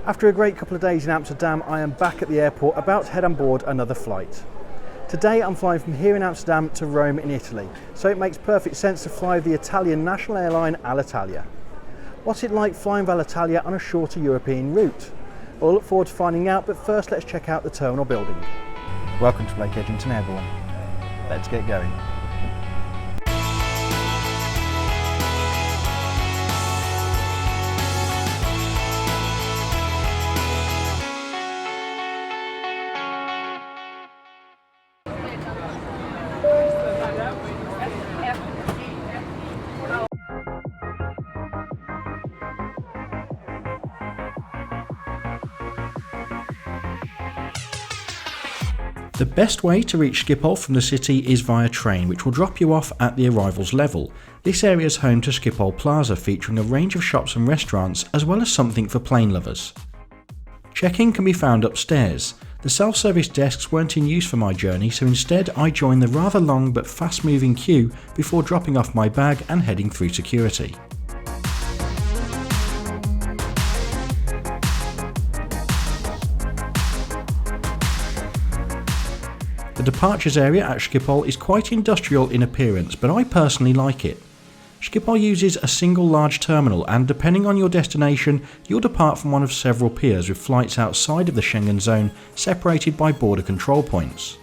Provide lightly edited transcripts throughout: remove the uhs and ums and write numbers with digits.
After a great couple of days in Amsterdam, I am back at the airport about to head on board another flight. Today I'm flying from here in Amsterdam to Rome in Italy, so it makes perfect sense to fly the Italian national airline Alitalia. What's it like flying with Alitalia on a shorter European route? Well, I look forward to finding out, but first let's check out the terminal building. Welcome to Lake Edgington Airborne. Let's get going. The best way to reach Schiphol from the city is via train, which will drop you off at the arrivals level. This area is home to Schiphol Plaza, featuring a range of shops and restaurants, as well as something for plane lovers. Check-in can be found upstairs. The self-service desks weren't in use for my journey, so instead I joined the rather long but fast-moving queue before dropping off my bag and heading through security. The departures area at Schiphol is quite industrial in appearance, but I personally like it. Schiphol uses a single large terminal, and depending on your destination, you'll depart from one of several piers with flights outside of the Schengen zone separated by border control points.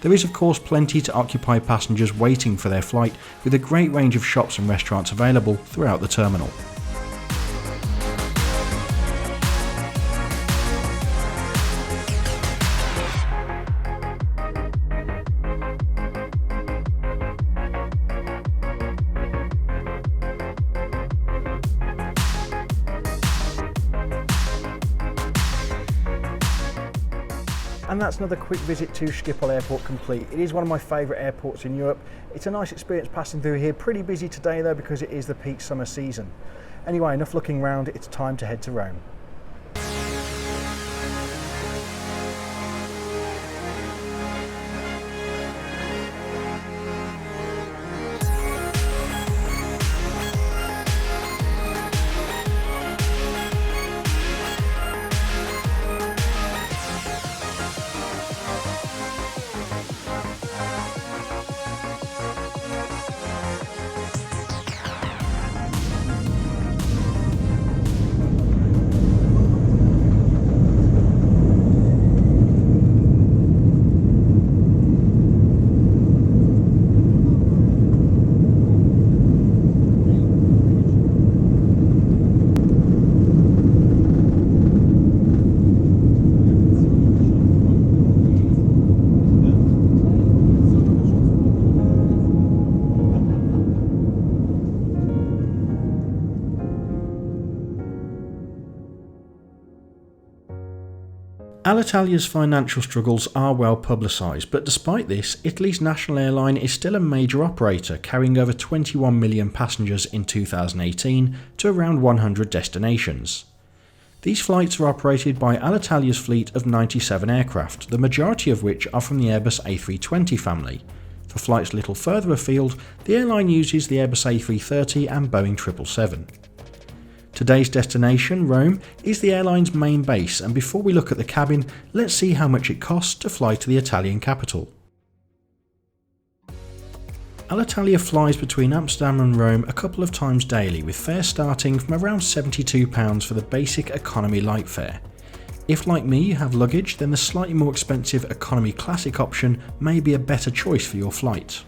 There is of course plenty to occupy passengers waiting for their flight, with a great range of shops and restaurants available throughout the terminal. And that's another quick visit to Schiphol Airport complete. It is one of my favourite airports in Europe. It's a nice experience passing through here. Pretty busy today though, because it is the peak summer season. Anyway, enough looking around, it's time to head to Rome. Alitalia's financial struggles are well publicised, but despite this, Italy's national airline is still a major operator, carrying over 21 million passengers in 2018 to around 100 destinations. These flights are operated by Alitalia's fleet of 97 aircraft, the majority of which are from the Airbus A320 family. For flights a little further afield, the airline uses the Airbus A330 and Boeing 777. Today's destination, Rome, is the airline's main base, and before we look at the cabin, let's see how much it costs to fly to the Italian capital. Alitalia flies between Amsterdam and Rome a couple of times daily, with fares starting from around £72 for the basic economy light fare. If, like me, you have luggage, then the slightly more expensive economy classic option may be a better choice for your flight.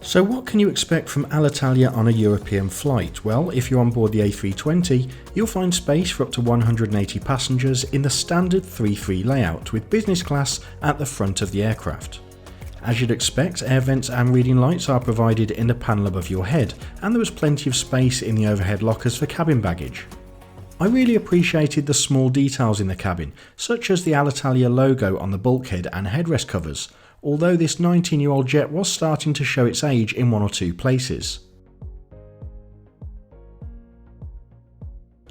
So what can you expect from Alitalia on a European flight? Well, if you're on board the A320, you'll find space for up to 180 passengers in the standard 3-3 layout, with business class at the front of the aircraft. As you'd expect, air vents and reading lights are provided in the panel above your head, and there was plenty of space in the overhead lockers for cabin baggage. I really appreciated the small details in the cabin, such as the Alitalia logo on the bulkhead and headrest covers, although this 19-year-old jet was starting to show its age in one or two places.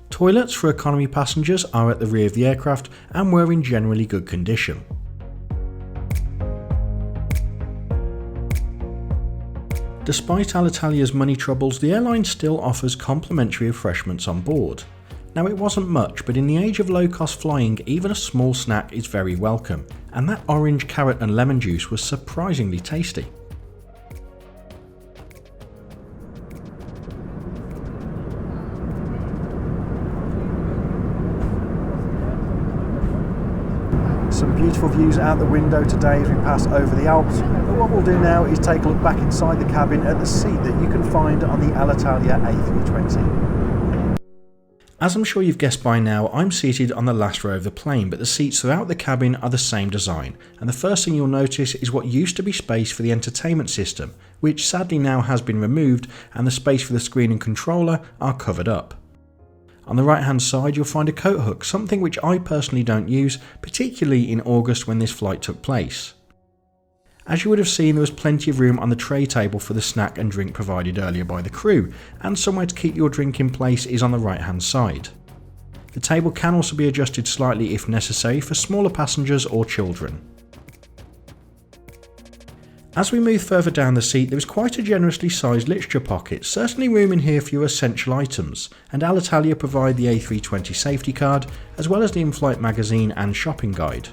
Toilets for economy passengers are at the rear of the aircraft and were in generally good condition. Despite Alitalia's money troubles, the airline still offers complimentary refreshments on board. Now it wasn't much, but in the age of low cost flying, even a small snack is very welcome, and that orange, carrot and lemon juice was surprisingly tasty. Some beautiful views out the window today as we pass over the Alps, but what we'll do now is take a look back inside the cabin at the seat that you can find on the Alitalia A320. As I'm sure you've guessed by now, I'm seated on the last row of the plane, but the seats throughout the cabin are the same design, and the first thing you'll notice is what used to be space for the entertainment system, which sadly now has been removed, and the space for the screen and controller are covered up. On the right hand side you'll find a coat hook, something which I personally don't use, particularly in August when this flight took place. As you would have seen, there was plenty of room on the tray table for the snack and drink provided earlier by the crew, and somewhere to keep your drink in place is on the right hand side. The table can also be adjusted slightly if necessary for smaller passengers or children. As we move further down the seat, there is quite a generously sized literature pocket, certainly room in here for your essential items, and Alitalia provide the A320 safety card, as well as the in-flight magazine and shopping guide.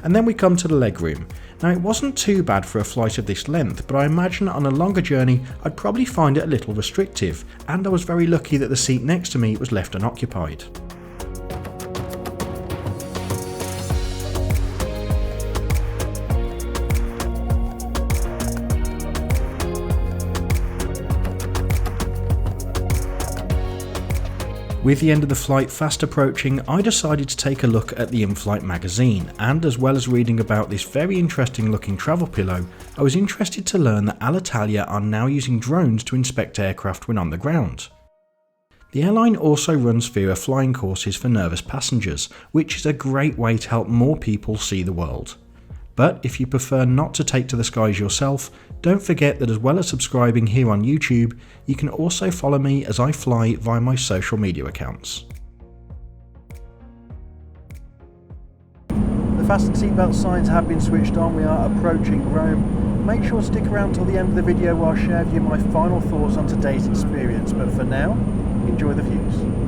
And then we come to the legroom. Now it wasn't too bad for a flight of this length, but I imagine on a longer journey I'd probably find it a little restrictive, and I was very lucky that the seat next to me was left unoccupied. With the end of the flight fast approaching, I decided to take a look at the in-flight magazine, and as well as reading about this very interesting looking travel pillow, I was interested to learn that Alitalia are now using drones to inspect aircraft when on the ground. The airline also runs fewer flying courses for nervous passengers, which is a great way to help more people see the world. But if you prefer not to take to the skies yourself, don't forget that as well as subscribing here on YouTube, you can also follow me as I fly via my social media accounts. The fasten seatbelt signs have been switched on. We are approaching Rome. Make sure to stick around till the end of the video where I'll share with you my final thoughts on today's experience, but for now, enjoy the views.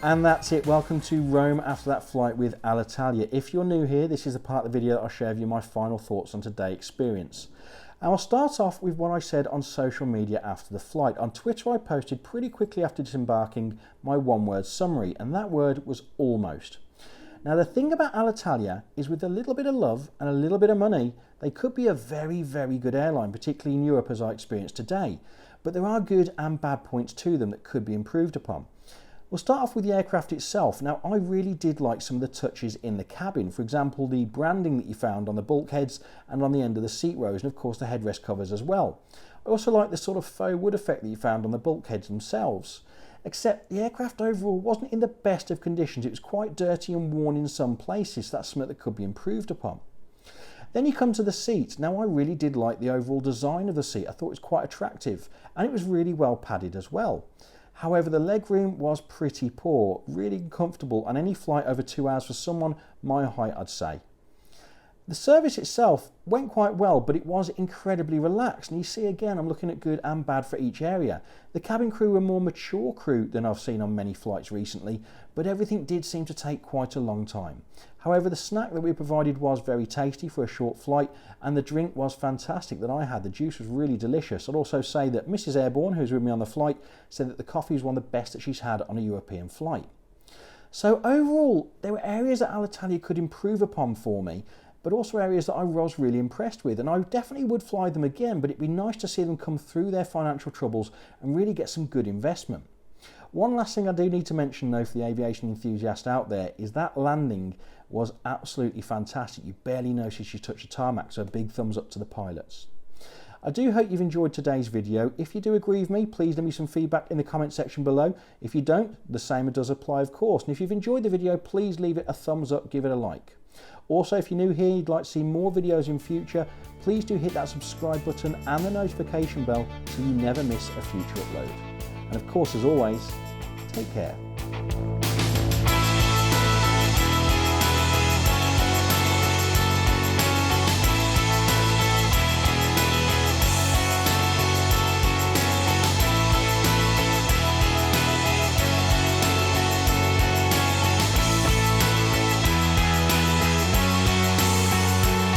And that's it. Welcome to Rome after that flight with Alitalia. If you're new here, this is the part of the video that I'll share with you my final thoughts on today's experience. And I'll start off with what I said on social media after the flight. On Twitter, I posted pretty quickly after disembarking my one-word summary, and that word was almost. Now, the thing about Alitalia is with a little bit of love and a little bit of money, they could be a very, very good airline, particularly in Europe as I experienced today. But there are good and bad points to them that could be improved upon. We'll start off with the aircraft itself. Now, I really did like some of the touches in the cabin. For example, the branding that you found on the bulkheads and on the end of the seat rows, and of course the headrest covers as well. I also like the sort of faux wood effect that you found on the bulkheads themselves. Except the aircraft overall wasn't in the best of conditions. It was quite dirty and worn in some places, so that's something that could be improved upon. Then you come to the seat. Now, I really did like the overall design of the seat. I thought it was quite attractive, and it was really well padded as well. However, the legroom was pretty poor, really uncomfortable on any flight over 2 hours for someone my height, I'd say. The service itself went quite well, but it was incredibly relaxed. And you see, again, I'm looking at good and bad for each area. The cabin crew were more mature crew than I've seen on many flights recently, but everything did seem to take quite a long time. However, the snack that we provided was very tasty for a short flight, and the drink was fantastic that I had. The juice was really delicious. I'd also say that Mrs. Airborne, who was with me on the flight, said that the coffee was one of the best that she's had on a European flight. So overall, there were areas that Alitalia could improve upon for me, but also areas that I was really impressed with, and I definitely would fly them again, but it'd be nice to see them come through their financial troubles and really get some good investment. One last thing I do need to mention though for the aviation enthusiast out there is that landing was absolutely fantastic. You barely noticed you touched the tarmac, so a big thumbs up to the pilots. I do hope you've enjoyed today's video. If you do agree with me, please leave me some feedback in the comment section below. If you don't, the same does apply of course. And if you've enjoyed the video, please leave it a thumbs up, give it a like. Also, if you're new here, you'd like to see more videos in future, please do hit that subscribe button and the notification bell so you never miss a future upload. And of course, as always, take care.